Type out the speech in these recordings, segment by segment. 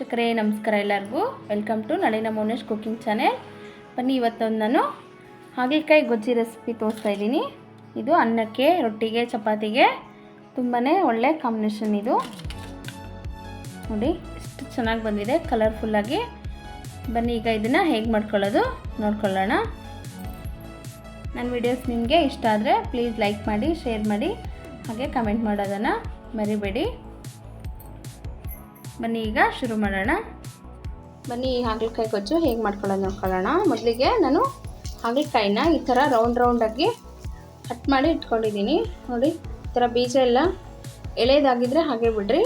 ವೀಕ್ಷಕರೇ ನಮಸ್ಕಾರ ಎಲ್ಲರಿಗೂ. Welcome to Nalina Monesh cooking channel. ಬನ್ನಿ, ಇವತ್ತೊಂದು ನಾನು ಹಾಗಲಕಾಯಿ ಗೊಜ್ಜಿ ರೆಸಿಪಿ ತೋರಿಸ್ತಾ ಇದ್ದೀನಿ. ಇದು ಅನ್ನಕ್ಕೆ, ರೊಟ್ಟಿಗೆ, ಚಪಾತಿಗೆ ತುಂಬಾ ಒಳ್ಳೆ ಕಾಂಬಿನೇಷನ್. ಇದು ನೋಡಿ ಎಷ್ಟು ಚೆನ್ನಾಗಿ ಬಂದಿದೆ, ಕಲರ್ಫುಲ್ಲಾಗಿ. ಬನ್ನಿ ಈಗ ಇದನ್ನು ಹೇಗೆ ಮಾಡ್ಕೊಳ್ಳೋದು ನೋಡ್ಕೊಳ್ಳೋಣ. ನನ್ನ ವಿಡಿಯೋಸ್ ನಿಮಗೆ ಇಷ್ಟ ಆದರೆ ಪ್ಲೀಸ್ ಲೈಕ್ ಮಾಡಿ, ಶೇರ್ ಮಾಡಿ, ಹಾಗೆ ಕಮೆಂಟ್ ಮಾಡೋದನ್ನು ಮರಿಬೇಡಿ. ಬನ್ನಿ ಈಗ ಶುರು ಮಾಡೋಣ. ಬನ್ನಿ ಈ ಹಾಗಲಕಾಯಿ ಗೊಜ್ಜು ಹೇಗೆ ಮಾಡ್ಕೊಳ್ಳೋದು ನೋಡ್ಕೊಳ್ಳೋಣ. ಮೊದಲಿಗೆ ನಾನು ಹಾಗಲಕಾಯಿನ ಈ ಥರ ರೌಂಡಾಗಿ ಕಟ್ ಮಾಡಿ ಇಟ್ಕೊಂಡಿದ್ದೀನಿ. ನೋಡಿ, ಈ ಥರ ಬೀಜ ಎಲ್ಲ ಎಳೆದಾಗಿದ್ದರೆ ಹಾಗೆ ಬಿಡ್ರಿ,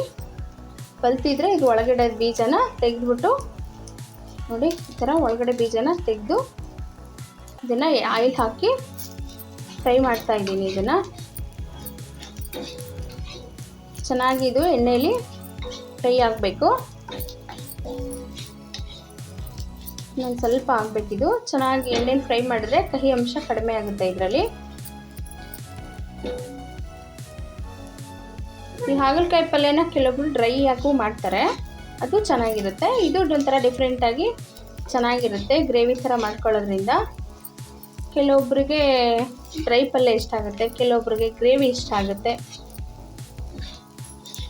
ಬಲ್ತಿದ್ರೆ ಇದು ಒಳಗಡೆ ಬೀಜನ ತೆಗೆದುಬಿಟ್ಟು ನೋಡಿ, ಈ ಥರ ಒಳಗಡೆ ಬೀಜನ ತೆಗೆದು ಇದನ್ನು ಆಯಿಲ್ ಹಾಕಿ ಫ್ರೈ ಮಾಡ್ತಾ ಇದ್ದೀನಿ. ಇದನ್ನು ಚೆನ್ನಾಗಿ ಇದು ಎಣ್ಣೆಯಲ್ಲಿ ಫ್ರೈ ಆಗಬೇಕು. ಇನ್ನೊಂದು ಸ್ವಲ್ಪ ಆಗಬೇಕಿದು. ಚೆನ್ನಾಗಿ ಎಣ್ಣೆಲಿ ಫ್ರೈ ಮಾಡಿದ್ರೆ ಕಹಿ ಅಂಶ ಕಡಿಮೆ ಆಗುತ್ತೆ ಇದರಲ್ಲಿ. ಈ ಹಾಗಲಕಾಯಿ ಪಲ್ಯನ ಕೆಲವೊಬ್ರು ಡ್ರೈ ಆಗೂ ಮಾಡ್ತಾರೆ, ಅದು ಚೆನ್ನಾಗಿರುತ್ತೆ. ಇದು ಒಂಥರ ಡಿಫ್ರೆಂಟಾಗಿ ಚೆನ್ನಾಗಿರುತ್ತೆ ಗ್ರೇವಿ ಥರ ಮಾಡ್ಕೊಳ್ಳೋದ್ರಿಂದ. ಕೆಲವೊಬ್ರಿಗೆ ಡ್ರೈ ಪಲ್ಯ ಇಷ್ಟ ಆಗುತ್ತೆ, ಕೆಲವೊಬ್ರಿಗೆ ಗ್ರೇವಿ ಇಷ್ಟ ಆಗುತ್ತೆ.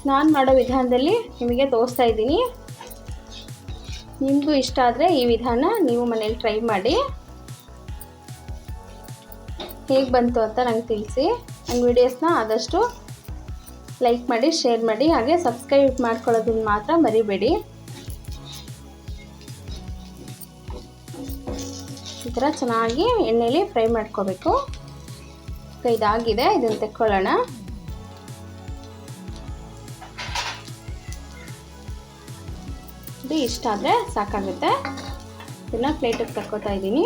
ನಾನು ಮಾಡೋ ವಿಧಾನದಲ್ಲಿ ನಿಮಗೆ ತೋರಿಸ್ತಾ ಇದ್ದೀನಿ. ನಿಮಗೂ ಇಷ್ಟ ಆದರೆ ಈ ವಿಧಾನ ನೀವು ಮನೇಲಿ ಟ್ರೈ ಮಾಡಿ. ಹೇಗೆ ಬಂತು ಅಂತ ನಂಗೆ ತಿಳಿಸಿ. ನನ್ನ ವಿಡಿಯೋಸ್ನ ಆದಷ್ಟು ಲೈಕ್ ಮಾಡಿ, ಶೇರ್ ಮಾಡಿ, ಹಾಗೆ ಸಬ್ಸ್ಕ್ರೈಬ್ ಮಾಡ್ಕೊಳ್ಳೋದನ್ನ ಮಾತ್ರ ಮರಿಬೇಡಿ. ಈ ಥರ ಚೆನ್ನಾಗಿ ಎಣ್ಣೆಯಲ್ಲಿ ಫ್ರೈ ಮಾಡ್ಕೋಬೇಕು. ಇದಾಗಿದೆ, ಇದನ್ನು ತೆಕ್ಕೊಳ್ಳೋಣ. ಇಷ್ಟ ಆದರೆ ಸಾಕಾಗುತ್ತೆ. ಇದನ್ನ ಪ್ಲೇಟಿಗೆ ತಕ್ಕೋತಾ ಇದ್ದೀನಿ.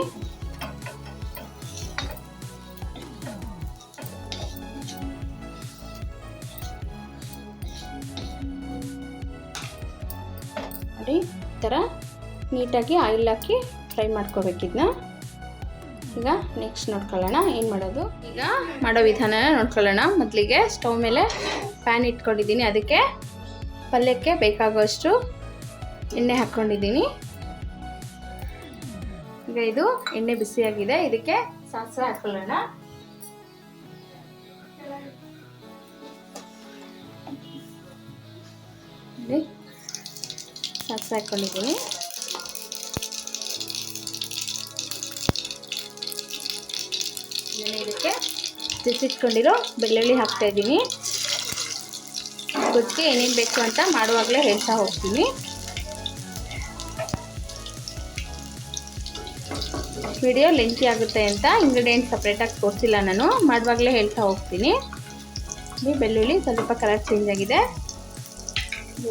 ನೋಡಿ, ಈ ಥರ ನೀಟಾಗಿ ಆಯಿಲ್ ಹಾಕಿ ಫ್ರೈ ಮಾಡ್ಕೋಬೇಕಿದ್ನ. ಈಗ ನೆಕ್ಸ್ಟ್ ನೋಡ್ಕೊಳ್ಳೋಣ ಏನು ಮಾಡೋದು. ಈಗ ಮಾಡೋ ವಿಧಾನ ನೋಡ್ಕೊಳ್ಳೋಣ. ಮೊದಲಿಗೆ ಸ್ಟವ್ ಮೇಲೆ ಪ್ಯಾನ್ ಇಟ್ಕೊಂಡಿದ್ದೀನಿ. ಅದಕ್ಕೆ ಪಲ್ಯಕ್ಕೆ ಬೇಕಾಗುವಷ್ಟು ಎಣ್ಣೆ ಹಾಕ್ಕೊಂಡಿದ್ದೀನಿ. ಈಗ ಇದು ಎಣ್ಣೆ ಬಿಸಿಯಾಗಿದೆ, ಇದಕ್ಕೆ ಸಾಸಿವೆ ಹಾಕೊಳ್ಳೋಣ. ಸಾಸಿವೆ ಹಾಕ್ಕೊಂಡಿದ್ದೀನಿ. ಇದಕ್ಕೆ ಬಿಸಿಟ್ಕೊಂಡಿರೋ ಬೆಳ್ಳುಳ್ಳಿ ಹಾಕ್ತಾ ಇದ್ದೀನಿ. ಗೊಜ್ಜಿಗೆ ಏನೇನು ಬೇಕು ಅಂತ ಮಾಡುವಾಗಲೇ ಹೇಳ್ತಾ ಹೋಗ್ತೀನಿ. ವಿಡಿಯೋ ಲೆಂತಿ ಆಗುತ್ತೆ ಅಂತ ಇಂಗ್ರೀಡಿಯೆಂಟ್ಸ್ ಸಪ್ರೇಟಾಗಿ ತೋರಿಸಿಲ್ಲ, ನಾನು ಮಾಡುವಾಗಲೇ ಹೇಳ್ತಾ ಹೋಗ್ತೀನಿ. ಬೆಳ್ಳುಳ್ಳಿ ಸ್ವಲ್ಪ ಕಲರ್ ಚೇಂಜ್ ಆಗಿದೆ.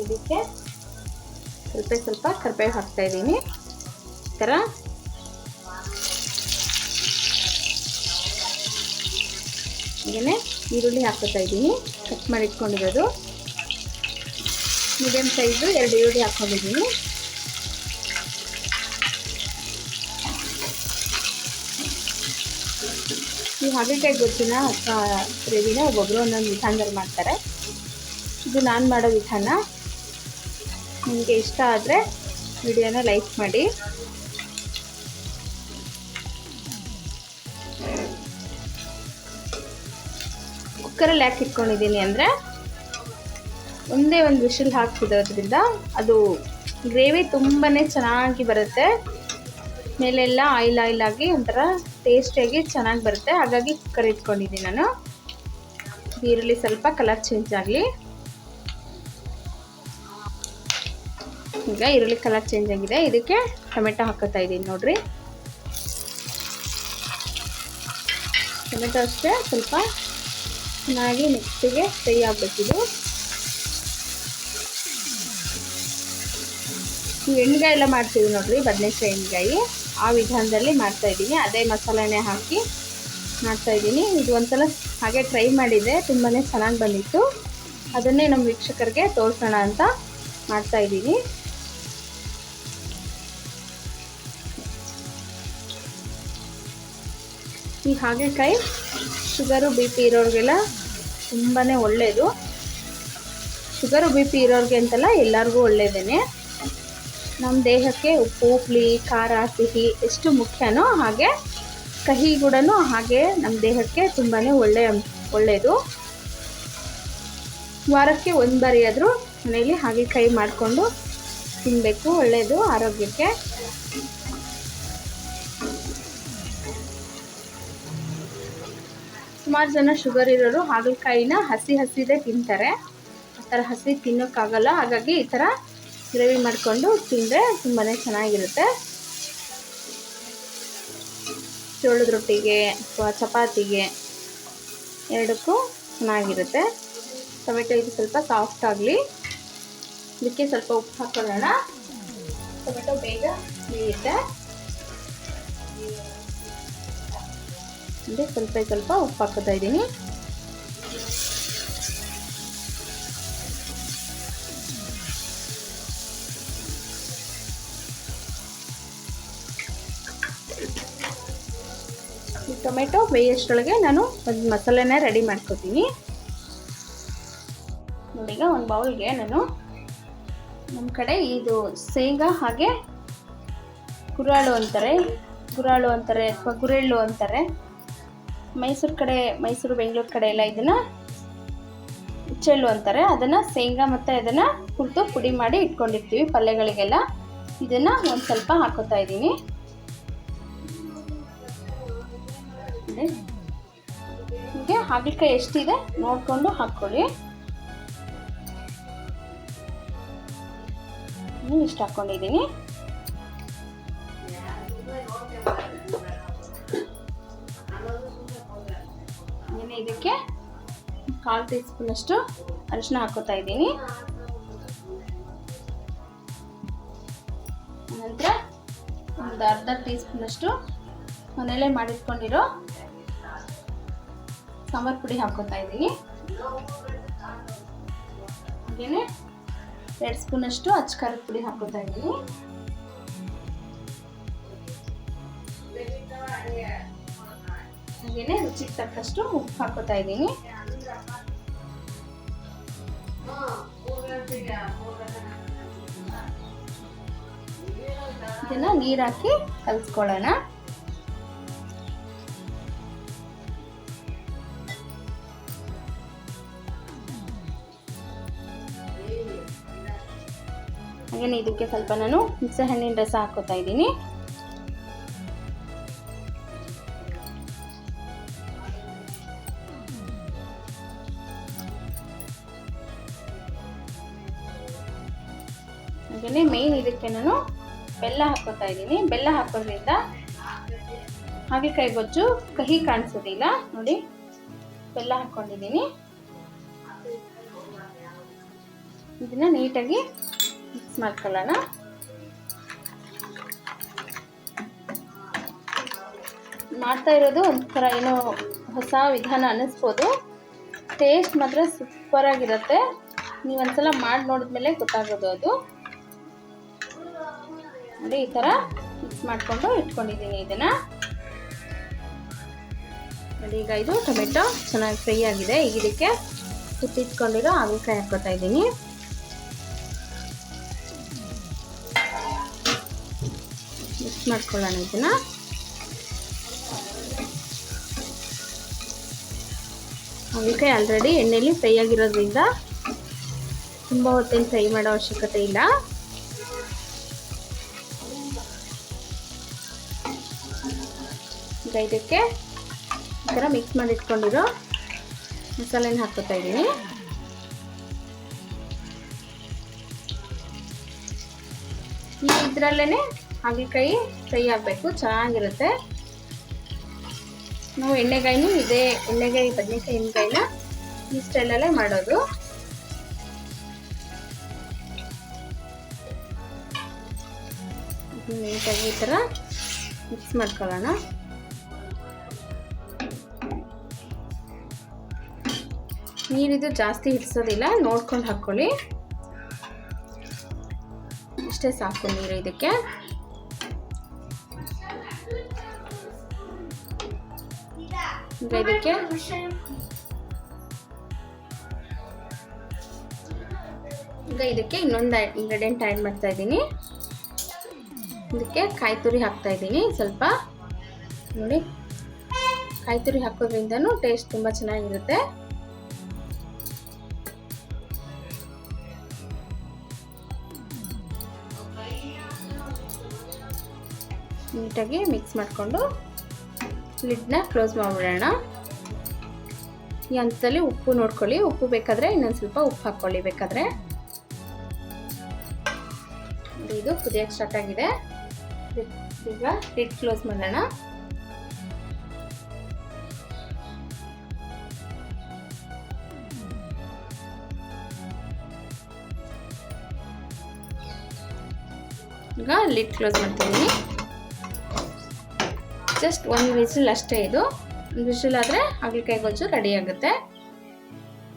ಇದಕ್ಕೆ ಸ್ವಲ್ಪ ಕರಿಬೇವು ಹಾಕ್ತಾ ಇದ್ದೀನಿ. ಈ ಥರ ಹಾಗೆಯೇ ಈರುಳ್ಳಿ ಹಾಕ್ತಾ ಇದ್ದೀನಿ, ಕಟ್ ಮಾಡಿ ಇಟ್ಕೊಂಡಿರೋದು. ಮೀಡಿಯಮ್ ಸೈಜು 2 ಈರುಳ್ಳಿ ಹಾಕ್ಕೊಂಡಿದ್ದೀನಿ. ಈ ಹಾಗಲಕಾಯಿ ಗೊಜ್ಜಿನ ಅಥವಾ ಗ್ರೇವಿನ ಒಬ್ಬೊಬ್ಬರು ಒಂದೊಂದು ವಿಧಾನದಲ್ಲಿ ಮಾಡ್ತಾರೆ. ಇದು ನಾನು ಮಾಡೋ ವಿಧಾನ. ನಿಮಗೆ ಇಷ್ಟ ಆದರೆ ವಿಡಿಯೋನ ಲೈಕ್ ಮಾಡಿ. ಕುಕ್ಕರಲ್ಲಿ ಯಾಕೆ ಇಟ್ಕೊಂಡಿದ್ದೀನಿ ಅಂದರೆ ಒಂದೇ ಒಂದು ವಿಷಲ್ ಹಾಕ್ತಿರೋದ್ರಿಂದ ಅದು ಗ್ರೇವಿ ತುಂಬಾ ಚೆನ್ನಾಗಿ ಬರುತ್ತೆ. ಮೇಲೆಲ್ಲ ಆಯಿಲ್ ಆಗಿ ಒಂಥರ ಟೇಸ್ಟಿಯಾಗಿ ಚೆನ್ನಾಗಿ ಬರುತ್ತೆ. ಹಾಗಾಗಿ ಕುಕ್ಕರ್ ಇಟ್ಕೊಂಡಿದ್ದೀನಿ ನಾನು. ಈರುಳ್ಳಿ ಸ್ವಲ್ಪ ಕಲರ್ ಚೇಂಜ್ ಆಗಲಿ. ಈಗ ಈರುಳ್ಳಿ ಕಲರ್ ಚೇಂಜ್ ಆಗಿದೆ, ಇದಕ್ಕೆ ಟೊಮೆಟೊ ಹಾಕೋತಾ ಇದ್ದೀನಿ. ನೋಡ್ರಿ, ಟೊಮೆಟೊ ಅಷ್ಟೇ ಸ್ವಲ್ಪ ಚೆನ್ನಾಗಿ ಮಿಕ್ಸಿಗೆ ಫ್ರೈ ಆಗಬೇಕಿದು. ಈ ಎಣ್ಗಾಯಿ ಎಲ್ಲ ಮಾಡ್ತೀವಿ ನೋಡ್ರಿ, ಬದನೆಕಾಯಿ ಎಣ್ಗಾಯಿ, ಆ ವಿಧಾನದಲ್ಲಿ ಮಾಡ್ತಾಯಿದ್ದೀನಿ. ಅದೇ ಮಸಾಲೆನೇ ಹಾಕಿ ಮಾಡ್ತಾಯಿದ್ದೀನಿ. ಇದು ಒಂದ್ಸಲ ಹಾಗೆ ಟ್ರೈ ಮಾಡಿದ್ದೆ, ತುಂಬಾ ಚೆನ್ನಾಗಿ ಬಂದಿತ್ತು. ಅದನ್ನೇ ನಮ್ಮ ವೀಕ್ಷಕರಿಗೆ ತೋರಿಸೋಣ ಅಂತ ಮಾಡ್ತಾಯಿದ್ದೀನಿ. ಈ ಹಾಗಲಕಾಯಿ ಶುಗರು BP ಇರೋರಿಗೆಲ್ಲ ತುಂಬಾ ಒಳ್ಳೆಯದು. ಶುಗರು BP ಇರೋರಿಗೆ ಅಂತಲ್ಲ, ಎಲ್ಲರಿಗೂ ಒಳ್ಳೆಯದೇ. ನಮ್ಮ ದೇಹಕ್ಕೆ ಉಪ್ಪು, ಹುಳಿ, ಖಾರ, ಸಿಹಿ ಎಷ್ಟು ಮುಖ್ಯನೋ ಹಾಗೆ ಕಹಿ ಕೂಡ ಹಾಗೆ ನಮ್ಮ ದೇಹಕ್ಕೆ ತುಂಬಾ ಒಳ್ಳೆಯದು. ವಾರಕ್ಕೆ ಒಂದು ಬಾರಿ ಆದರೂ ಮನೆಯಲ್ಲಿ ಹಾಗಲಕಾಯಿ ಮಾಡಿಕೊಂಡು ತಿನ್ನಬೇಕು, ಒಳ್ಳೆಯದು ಆರೋಗ್ಯಕ್ಕೆ. ಸುಮಾರು ಜನ ಶುಗರ್ ಇರೋರು ಹಾಗಲಕಾಯಿನ ಹಸಿದೇ ತಿಂತಾರೆ. ಆ ಥರ ಹಸಿ ತಿನ್ನೋಕ್ಕಾಗಲ್ಲ. ಹಾಗಾಗಿ ಈ ಥರ ಗ್ರೇವಿ ಮಾಡಿಕೊಂಡು ತಿಂದರೆ ತುಂಬಾ ಚೆನ್ನಾಗಿರುತ್ತೆ. ಜೋಳದ ರೊಟ್ಟಿಗೆ ಅಥವಾ ಚಪಾತಿಗೆ ಎರಡಕ್ಕೂ ಚೆನ್ನಾಗಿರುತ್ತೆ. ಟೊಮೆಟೊ ಇದು ಸ್ವಲ್ಪ ಸಾಫ್ಟ್ ಆಗಲಿ, ಇದಕ್ಕೆ ಸ್ವಲ್ಪ ಉಪ್ಪು ಹಾಕೊಳ್ಳೋಣ. ಟೊಮೆಟೊ ಬೇಗ ಬೇಯುತ್ತೆ. ಅಂದರೆ ಸ್ವಲ್ಪ ಉಪ್ಪು ಹಾಕೋತಾ ಇದ್ದೀನಿ. ಈ ಟೊಮೆಟೊ ಬೇಯೋಷ್ಟರೊಳಗೆ ನಾನು ಒಂದು ಮಸಾಲೆನ ರೆಡಿ ಮಾಡ್ಕೊತೀನಿ. ನೋಡೀಗ ಒಂದು ಬೌಲ್ಗೆ ನಾನು ನಮ್ಮ ಕಡೆ ಇದು ಶೇಂಗಾ ಹಾಗೆ ಗುರಾಳು ಅಂತಾರೆ ಅಥವಾ ಗುರೆಳ್ಳು ಅಂತಾರೆ. ಮೈಸೂರು ಬೆಂಗಳೂರು ಕಡೆ ಎಲ್ಲ ಇದನ್ನು ಹುಚ್ಚೆಳ್ಳು ಅಂತಾರೆ. ಅದನ್ನು ಶೇಂಗಾ ಮತ್ತು ಅದನ್ನು ಹುರಿದು ಪುಡಿ ಮಾಡಿ ಇಟ್ಕೊಂಡಿರ್ತೀವಿ ಪಲ್ಯಗಳಿಗೆಲ್ಲ. ಇದನ್ನು ಒಂದು ಸ್ವಲ್ಪ ಹಾಕೋತಾ ಇದ್ದೀನಿ. ಹೀಗೆ ಹಾಗಲಕಾಯಿ ಎಷ್ಟಿದೆ ನೋಡಿಕೊಂಡು ಹಾಕ್ಕೊಳ್ಳಿ. ಇಷ್ಟು ಹಾಕ್ಕೊಂಡಿದ್ದೀನಿ. ಇದಕ್ಕೆ 1/4 ಟೀ ಸ್ಪೂನಷ್ಟು ಅರಿಶಿನ ಹಾಕೋತಾ ಇದ್ದೀನಿ. ನಂತರ ಒಂದು ಅರ್ಧ ಟೀ ಸ್ಪೂನಷ್ಟು ಮನೆಯಲ್ಲೇ ಮಾಡಿಟ್ಕೊಂಡಿರೋ ಸಾಂಬಾರು ಪುಡಿ ಹಾಕೋತಾ ಇದ್ದೀನಿ. ಹಾಗೆಯೇ 2 ಸ್ಪೂನಷ್ಟು ಅಚ್ಚ ಖಾರದ ಪುಡಿ ಹಾಕೋತಾ ಇದ್ದೀನಿ. ಹಾಗೆಯೇ ರುಚಿಗೆ ತಕ್ಕಷ್ಟು ಉಪ್ಪು ಹಾಕೋತಾ ಇದ್ದೀನಿ. ಇದನ್ನ ನೀರು ಹಾಕಿ ಕಲಿಸ್ಕೊಳ್ಳೋಣ. ಹಾಗೆಯೇ ಇದಕ್ಕೆ ಸ್ವಲ್ಪ ನಾನು ಹುಣಸೆ ಹಣ್ಣಿನ ರಸ ಹಾಕೋತಾ ಇದ್ದೀನಿ. ಹಾಗೆಯೇ ಮೇನ್ ಇದಕ್ಕೆ ನಾನು ಬೆಲ್ಲ ಹಾಕೋತಾ ಇದ್ದೀನಿ. ಬೆಲ್ಲ ಹಾಕೋದ್ರಿಂದ ಹಾಗಲಕಾಯಿ ಗೊಜ್ಜು ಕಹಿ ಕಾಣಿಸೋದಿಲ್ಲ. ನೋಡಿ, ಬೆಲ್ಲ ಹಾಕ್ಕೊಂಡಿದ್ದೀನಿ. ಇದನ್ನ ನೀಟಾಗಿ ಮಿಕ್ಸ್ ಮಾಡ್ಕೊಳ್ಳೋಣ. ಮಾಡ್ತಾ ಇರೋದು ಒಂಥರ ಏನೋ ಹೊಸ ವಿಧಾನ ಅನ್ನಿಸ್ಬೋದು. ಟೇಸ್ಟ್ ಮಾತ್ರ ಸೂಪರ್ ಆಗಿರುತ್ತೆ. ನೀವು ಒಂದ್ಸಲ ಮಾಡಿ ನೋಡಿದ್ಮೇಲೆ ಗೊತ್ತಾಗೋದು ಅದು. ನೋಡಿ, ಈ ಥರ ಮಿಕ್ಸ್ ಮಾಡಿಕೊಂಡು ಇಟ್ಕೊಂಡಿದ್ದೀನಿ ಇದನ್ನು. ನೋಡಿ, ಈಗ ಇದು ಟೊಮೆಟೊ ಚೆನ್ನಾಗಿ ಫ್ರೈ ಆಗಿದೆ. ಈಗ ಇದಕ್ಕೆ ಕುಟ್ಟಿಟ್ಕೊಂಡಿರೋ ಹಾಗಲಕಾಯಿ ಹಾಕೋತಾ ಇದ್ದೀನಿ. ಮಿಕ್ಸ್ ಮಾಡ್ಕೊಳ್ಳೋಣ ಇದನ್ನು. ಹಾಗಲಕಾಯಿ ಆಲ್ರೆಡಿ ಎಣ್ಣೆಯಲ್ಲಿ ಫ್ರೈ ಆಗಿರೋದ್ರಿಂದ ತುಂಬ ಹೊತ್ತೇನು ಫ್ರೈ ಮಾಡೋ ಅವಶ್ಯಕತೆ ಇಲ್ಲ. ಈಗ ಇದಕ್ಕೆ ಈ ಥರ ಮಿಕ್ಸ್ ಮಾಡಿ ಇಟ್ಕೊಂಡಿರೋ ಮಸಾಲೆನ ಹಾಕೋತಾ ಇದ್ದೀನಿ. ಇದರಲ್ಲೇ ಹಾಗಲಕಾಯಿ ಫ್ರೈ ಆಗಬೇಕು, ಚೆನ್ನಾಗಿರುತ್ತೆ. ನಾವು ಎಣ್ಣೆಗಾಯಿನೂ ಇದೇ ಎಣ್ಣೆಗಾಯಿ ಬದನೆಕಾಯಿ ಎಣ್ಣೆಗಾಯಿನ ಈ ಸ್ಟೈಲಲ್ಲೇ ಮಾಡೋದು. ನೀಟಾಗಿ ಈ ಥರ ಮಿಕ್ಸ್ ಮಾಡ್ಕೊಳ್ಳೋಣ. ನೀರಿದು ಜಾಸ್ತಿ ಹಿಡಿಸೋದಿಲ್ಲ, ನೋಡ್ಕೊಂಡು ಹಾಕ್ಕೊಳ್ಳಿ. ಇಷ್ಟೇ ಸಾಕು ನೀರು ಇದಕ್ಕೆ. ಈಗ ಇದಕ್ಕೆ ಇನ್ನೊಂದು ಇಂಗ್ರೀಡಿಯೆಂಟ್ ಆ್ಯಡ್ ಮಾಡ್ತಾ ಇದ್ದೀನಿ. ಇದಕ್ಕೆ ಕಾಯಿ ತುರಿ ಹಾಕ್ತಾಯಿದ್ದೀನಿ ಸ್ವಲ್ಪ. ನೋಡಿ, ಕಾಯಿ ತುರಿ ಹಾಕೋದ್ರಿಂದನೂ ಟೇಸ್ಟ್ ತುಂಬ ಚೆನ್ನಾಗಿರುತ್ತೆ. ನೀಟಾಗಿ ಮಿಕ್ಸ್ ಮಾಡಿಕೊಂಡು ಲಿಡ್ನ ಕ್ಲೋಸ್ ಮಾಡಿಬಿಡೋಣ. ಈ ಹಂತದಲ್ಲಿ ಉಪ್ಪು ನೋಡ್ಕೊಳ್ಳಿ, ಉಪ್ಪು ಬೇಕಾದರೆ ಇನ್ನೊಂದು ಸ್ವಲ್ಪ ಉಪ್ಪು ಹಾಕ್ಕೊಳ್ಳಿ ಬೇಕಾದರೆ. ಇದು ಕುದಿಯೋಕ್ಕೆ ಸ್ಟಾರ್ಟ್ ಆಗಿದೆ. ಈಗ ಲಿಡ್ ಕ್ಲೋಸ್ ಮಾಡೋಣ. ಈಗ ಲಿಡ್ ಕ್ಲೋಸ್ ಮಾಡ್ತಿದ್ದೀನಿ. ಜಸ್ಟ್ ಒಂದು ವಿಸಿಲ್ ಅಷ್ಟೇ ಇದು. ಒಂದು ವಿಸಿಲ್ ಆದರೆ ಹಾಗಲಕಾಯಿ ಗೊಜ್ಜು ರೆಡಿ ಆಗುತ್ತೆ.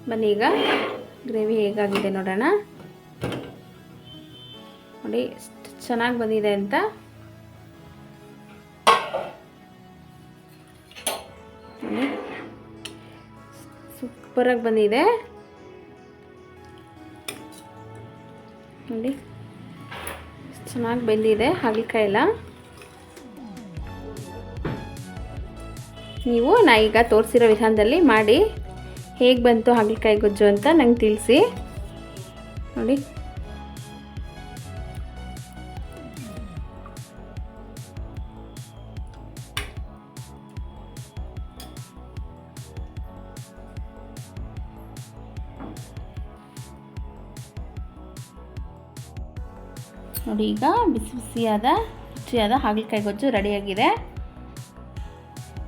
ಬನ್ನಿ ಈಗ ಗ್ರೇವಿ ಹೇಗಾಗಿದೆ ನೋಡೋಣ. ನೋಡಿ ಎಷ್ಟು ಚೆನ್ನಾಗಿ ಬಂದಿದೆ ಅಂತ. ಸೂಪರಾಗಿ ಬಂದಿದೆ ನೋಡಿ, ಚೆನ್ನಾಗಿ ಬೆಂದಿದೆ ಹಾಗಲಕಾಯಿ ಎಲ್ಲ. ನೀವು ನಾ ಈಗ ತೋರಿಸಿರೋ ವಿಧಾನದಲ್ಲಿ ಮಾಡಿ ಹೇಗೆ ಬಂತು ಹಾಗಲಕಾಯಿ ಗೊಜ್ಜು ಅಂತ ನಂಗೆ ತಿಳಿಸಿ. ನೋಡಿ ನೋಡಿ ಈಗ ಬಿಸಿ ಬಿಸಿಯಾದ ರುಚಿಯಾದ ಹಾಗಲಕಾಯಿ ಗೊಜ್ಜು ರೆಡಿಯಾಗಿದೆ.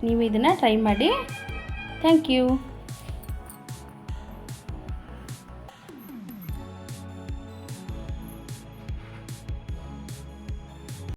ನೀವು ಇದನ್ನು ಟ್ರೈ ಮಾಡಿ. Thank you.